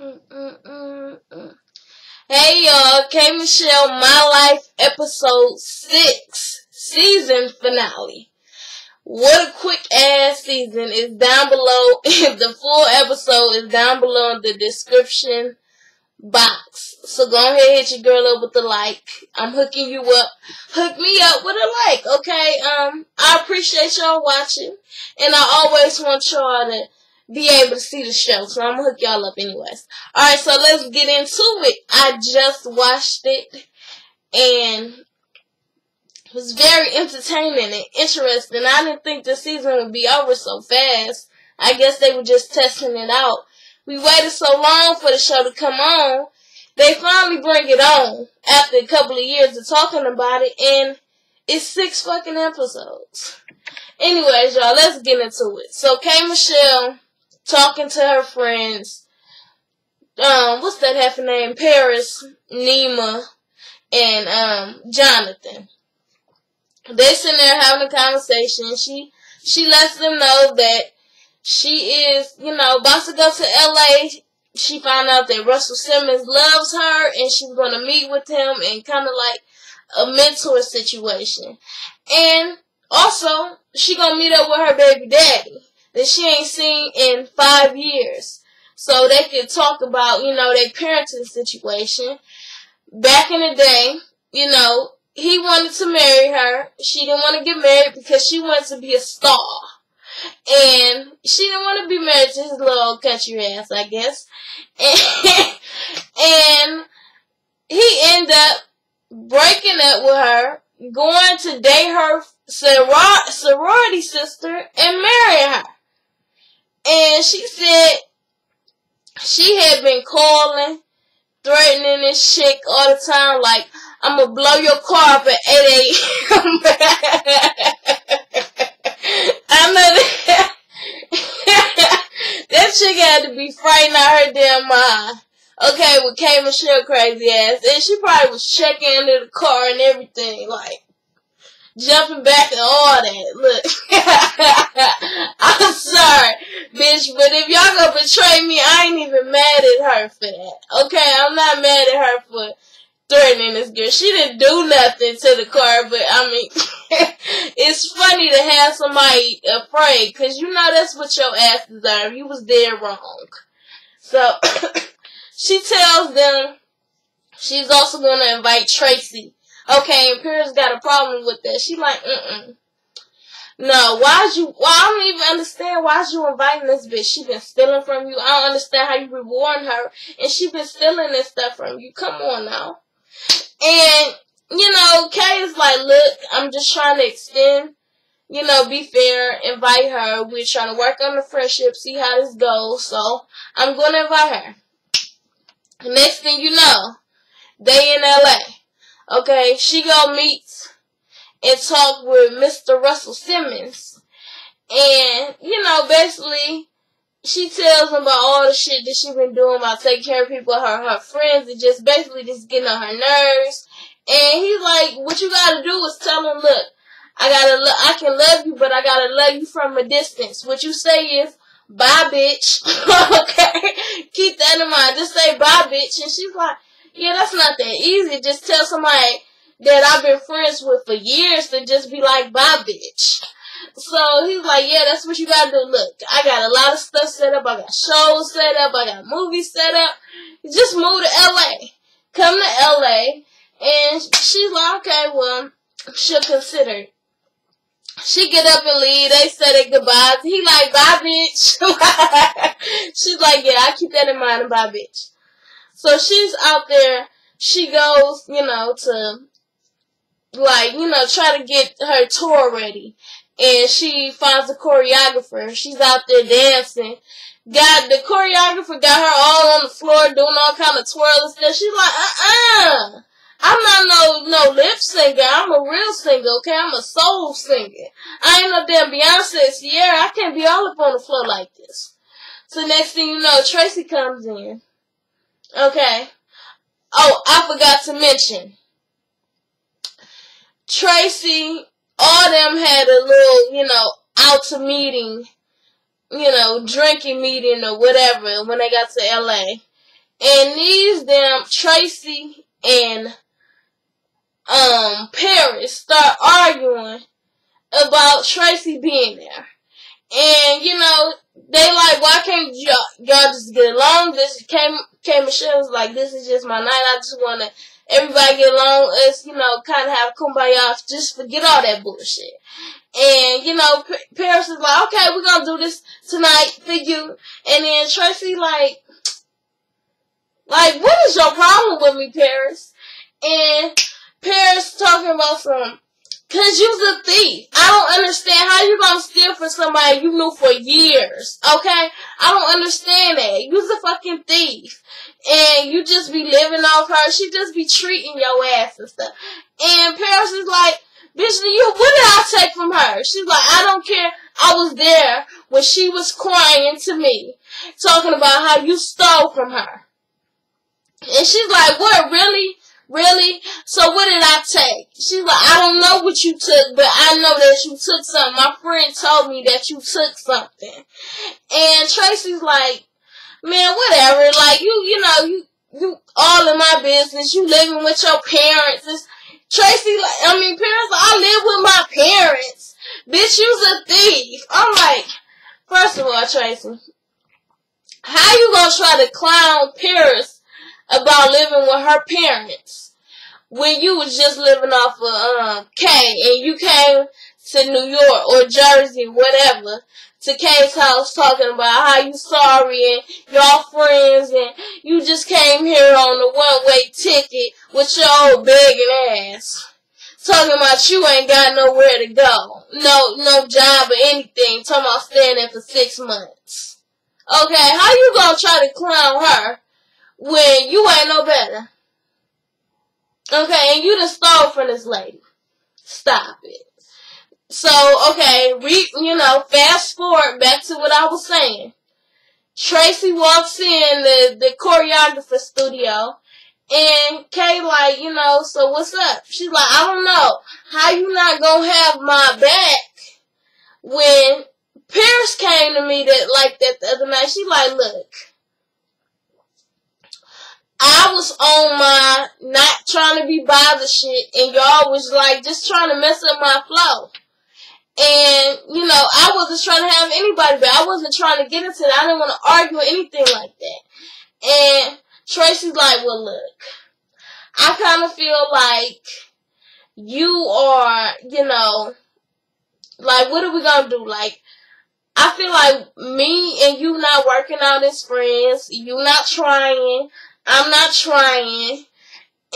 Hey y'all, K.Michelle, My Life, episode 6, season finale. What a quick ass season is down below. The full episode is down below in the description box. So go ahead, hit your girl up with a like. I'm hooking you up. Hook me up with a like, okay? I appreciate y'all watching, and I always want y'all to be able to see the show, so I'm gonna hook y'all up anyways. Alright, so let's get into it. I just watched it, and it was very entertaining and interesting. I didn't think the season would be over so fast. I guess they were just testing it out. We waited so long for the show to come on. They finally bring it on after a couple of years of talking about it, and it's 6 fucking episodes. Anyways, y'all, let's get into it. So, K.Michelle talking to her friends, what's that half name? Paris, Nima, and Jonathan. They sitting there having a conversation. She lets them know that she is, about to go to LA. She found out that Russell Simmons loves her, and she's going to meet with him in kind of like a mentor situation. And also, she going to meet up with her baby daddy that she ain't seen in 5 years. So they could talk about, their parenting situation. Back in the day, he wanted to marry her. She didn't want to get married because she wanted to be a star. And she didn't want to be married to his little country ass, I guess. And he ended up breaking up with her, going to date her sorority sister, and marry her. And she said she had been calling, threatening this chick all the time, like, I'm going to blow your car up at 8 a.m. I know that. That chick had to be frightened out her damn mind. Okay, with K.Michelle crazy ass. And she probably was checking into the car and everything, like, jumping back and all that. Look. I'm sorry, bitch, but if y'all gonna betray me, I ain't even mad at her for that. Okay, I'm not mad at her for threatening this girl. She didn't do nothing to the car, but I mean, it's funny to have somebody afraid, because that's what your ass deserve. You was dead wrong. So, she tells them she's also going to invite Tracy. Okay, and Paris got a problem with that. She like, no, I don't even understand why'd you inviting this bitch. She been stealing from you. I don't understand how you rewarding her, and she been stealing this stuff from you. Come on now. And, Kay is like, look, I'm just trying to extend, be fair, invite her. We're trying to work on the friendship, see how this goes. So, I'm going to invite her. Next thing you know, they in LA. Okay, she go meet and talk with Mr. Russell Simmons. And, basically, she tells him about all the shit that she been doing about taking care of people, her friends, and just basically just getting on her nerves. And he's like, what you gotta do is tell him, look, I can love you, but I gotta love you from a distance. What you say is, bye, bitch. Okay? Keep that in mind. Just say bye, bitch. And she's like, yeah, that's not that easy. Just tell somebody that I've been friends with for years to just be like, bye, bitch. So he's like, yeah, that's what you gotta do. Look, I got a lot of stuff set up. I got shows set up. I got movies set up. Just move to LA. Come to LA. And she's like, okay, well, she'll consider it. She get up and leave. They say their goodbyes. He like, bye, bitch. She's like, yeah, I keep that in mind, and bye, bitch. So she's out there. She goes, to, try to get her tour ready. And she finds a choreographer. She's out there dancing. The choreographer got her all on the floor doing all kind of twirls and stuff. She's like, I'm not no lip singer. I'm a real singer, okay? I'm a soul singer. I ain't no damn Beyonce, Sierra. I can't be all up on the floor like this. So next thing you know, Tracy comes in. Okay. Oh, I forgot to mention. Tracy, all them had a little, out to meeting, drinking meeting or whatever when they got to LA. And these damn Tracy and Paris start arguing about Tracy being there. And, you know, they like, why can't y'all just get along? This K.Michelle was like, this is just my night. I just want to everybody get along. Us, you know, kind of have kumbaya. Just forget all that bullshit. And, you know, Paris is like, okay, we're going to do this tonight for you. And then Tracy like, what is your problem with me, Paris? And Paris talking about some, cause you's a thief. I don't understand how you gonna steal from somebody you knew for years, okay? I don't understand that. You's a fucking thief. And you just be living off her. She just be treating your ass and stuff. And Paris is like, bitch, what did I take from her? She's like, I don't care. I was there when she was crying to me, talking about how you stole from her. And she's like, what, really? Really? So what did I take? She's like, I don't know what you took, but I know that you took something. My friend told me that you took something. And Tracy's like, man, whatever. Like, you know, you all in my business. You living with your parents. Tracy, like, parents, I live with my parents. Bitch, you's a thief. I'm like, first of all, Tracy, how you gonna try to clown Paris about living with her parents when you was just living off of K, and you came to New York or Jersey, whatever, to K's house talking about how you sorry and y'all friends, and you just came here on the one-way ticket with your old begging ass, talking about you ain't got nowhere to go, no job or anything, talking about staying there for 6 months. Okay, how you gonna try to clown her when you ain't no better? Okay, and you done stole from this lady. Stop it. So, okay, fast forward back to what I was saying. Tracy walks in the choreographer studio, and Kay like, so what's up? She's like, I don't know. How you not gonna have my back when Paris came to me that the other night? She like, look, I was on my not trying to be bothered shit, and y'all was like just trying to mess up my flow. And, I wasn't trying to have anybody, but I wasn't trying to get into it. I didn't want to argue or anything like that. And Tracy's like, well, look, I kind of feel like you are, like, what are we going to do? Like, I feel like me and you not working out as friends. You not trying. I'm not trying.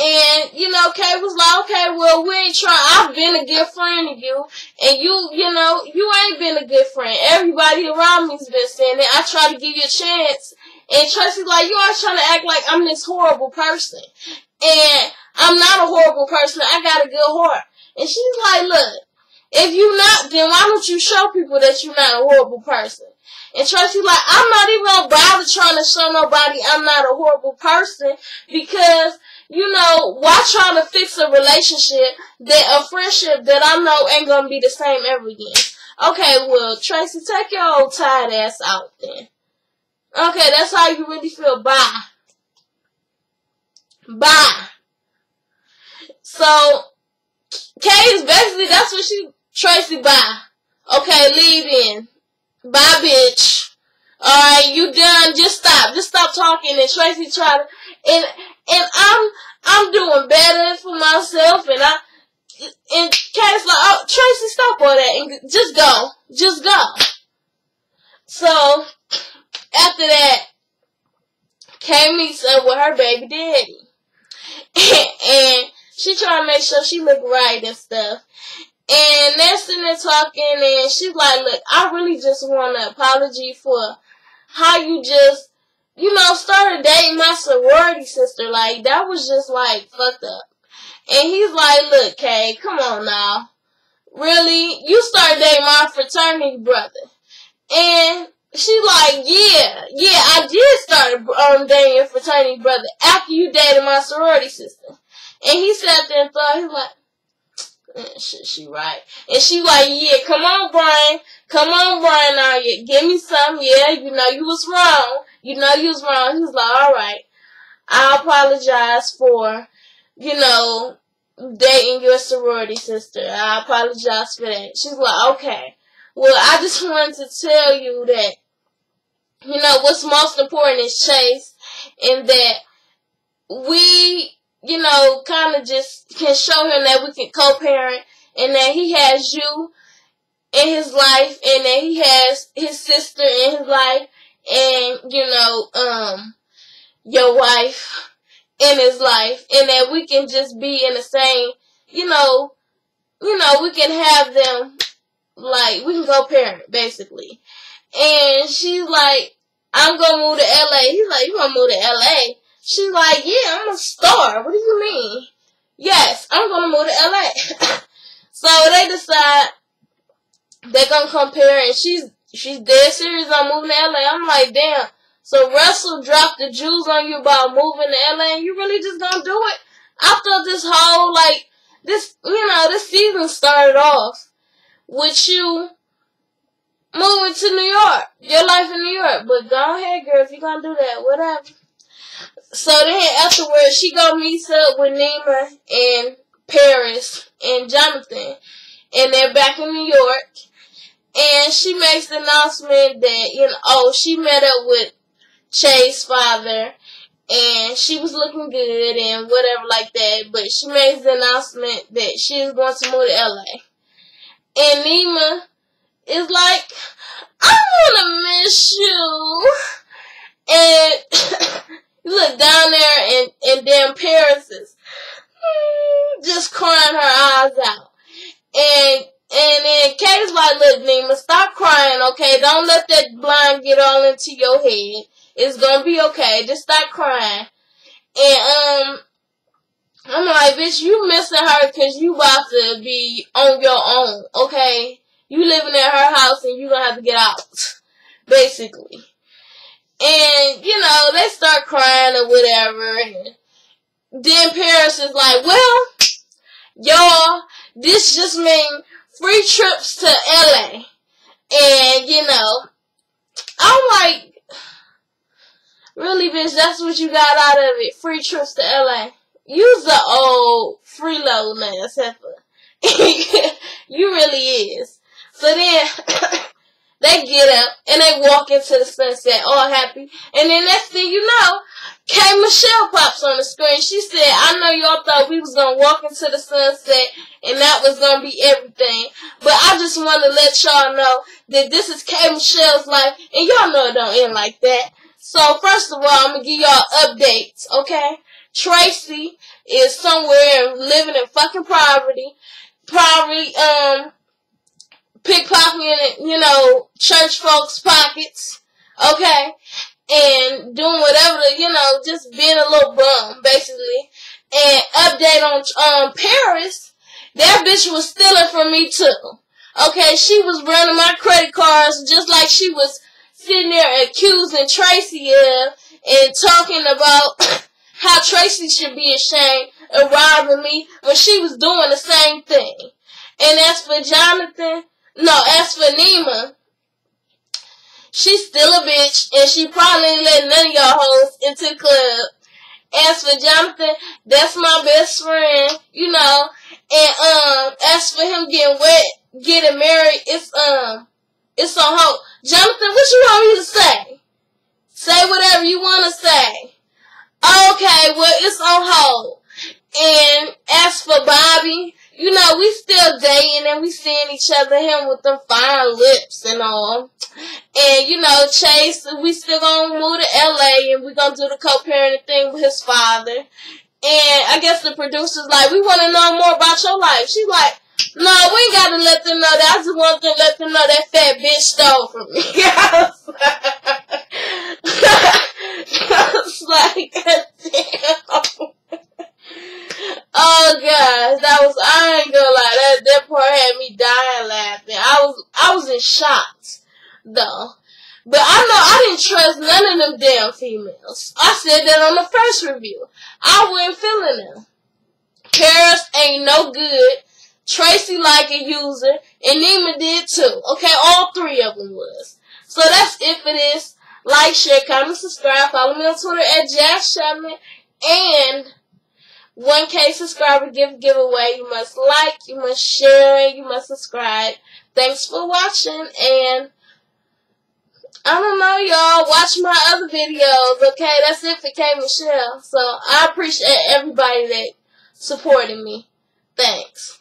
And, Kay was like, okay, well, we ain't trying. I've been a good friend to you. And you ain't been a good friend. Everybody around me's been saying that. I try to give you a chance. And Tracy's like, you always trying to act like I'm this horrible person. And I'm not a horrible person. I got a good heart. And she's like, look, if you not, then why don't you show people that you're not a horrible person? And Tracy's like, I'm not even gonna bother trying to show nobody I'm not a horrible person, because, why try to fix a relationship, a friendship that I know ain't gonna be the same ever again? Okay, well, Tracy, take your old tired ass out then. Okay, that's how you really feel. Bye. Bye. So, Kay is basically, that's what Tracy, bye. Okay, leave in. Bye, bitch. Alright, you done. Just stop. Just stop talking. And Tracy tried to, and I'm doing better for myself, and Kay's like, oh, Tracy, stop all that, and just go. Just go. So, after that, Kay meets up with her baby daddy. And she trying to make sure she look right and stuff. And they're sitting there talking, and she's like, look, I really just want an apology for how you just, started dating my sorority sister. Like, that was just, fucked up. And he's like, look, Kay, come on now. Really? You started dating my fraternity brother. And she's like, yeah, I did start dating your fraternity brother after you dated my sorority sister. And he sat there and thought, he's like, she right. And she like, yeah, come on, Brian. Come on, Brian, now, give me some. Yeah, you was wrong. You was wrong. He was like, all right. I apologize for, dating your sorority sister. I apologize for that. She's like, okay. Well, I just wanted to tell you that, what's most important is Chase, and that we, kind of just can show him that we can co-parent, and that he has you in his life, and that he has his sister in his life, and, your wife in his life, and that we can just be in the same, we can have them, like, we can go parent, basically. And she's like, I'm gonna move to LA. He's like, you gonna move to LA? She's like, yeah, I'm a star. What do you mean? Yes, I'm gonna move to LA. So they decide they're gonna compare, and she's dead serious on moving to LA. I'm like, damn. So Russell dropped the jewels on you about moving to LA, and you really just gonna do it? I thought this whole, this season started off with you moving to New York, your life in New York. But go ahead, girl, if you're gonna do that, whatever. So then afterwards, she go meet up with Nima and Paris and Jonathan, and they're back in New York. And she makes the announcement that, she met up with Chase's father, and she was looking good and whatever like that. But she makes the announcement that she is going to move to LA. And Nima is like, I want to miss you. And you look down there, and damn Paris is just crying her eyes out. And then Kay's like, look, Nima, stop crying, okay? Don't let that blind get all into your head. It's gonna be okay. Just stop crying. And, I'm like, bitch, you missing her because you about to be on your own, okay? You living at her house and you gonna have to get out, basically. And, they start crying or whatever. And then Paris is like, well, y'all, this just means free trips to LA. And, I'm like, really, bitch, that's what you got out of it? Free trips to LA? You's the old freeloading ass heifer. You really is. So then, they get up and they walk into the sunset all happy. And then next thing you know, K.Michelle pops on the screen. She said, I know y'all thought we was going to walk into the sunset and that was going to be everything. But I just want to let y'all know that this is K.Michelle's life. And y'all know it don't end like that. So first of all, I'm going to give y'all updates, okay? Tracy is somewhere living in fucking poverty. Pickpocketing, church folks' pockets, okay? And doing whatever, just being a little bum, basically. And update on Paris, that bitch was stealing from me too. Okay, she was running my credit cards just like she was sitting there accusing Tracy of and talking about how Tracy should be ashamed of robbing me when she was doing the same thing. And as for Nima, she's still a bitch, and she probably ain't letting none of y'all hoes into the club. As for Jonathan, that's my best friend, and as for him getting married, it's on hold. Jonathan, what you want me to say? Say whatever you want to say. Okay, well, it's on hold. And as for Bobby, we still dating and we seeing each other, him with them fine lips and all. And, Chase, we still gonna move to LA and we gonna do the co-parenting thing with his father. And I guess the producer's like, we want to know more about your life. She's like, no, we ain't got to let them know that. I just want to let them know that fat bitch stole from me. I was like, damn. Oh gosh, I ain't gonna lie, that part had me dying laughing. I was in shock, though. But I know I didn't trust none of them damn females. I said that on the first review. I wasn't feeling them. Paris ain't no good. Tracy like a user, and Nima did too. Okay, all three of them was. So that's it for this. Like, share, comment, subscribe. Follow me on Twitter at Jazz Chapman. And 1K subscriber giveaway. You must like, you must share, you must subscribe. Thanks for watching, and I don't know, y'all. Watch my other videos, okay? That's it for K.Michelle. So I appreciate everybody that supported me. Thanks.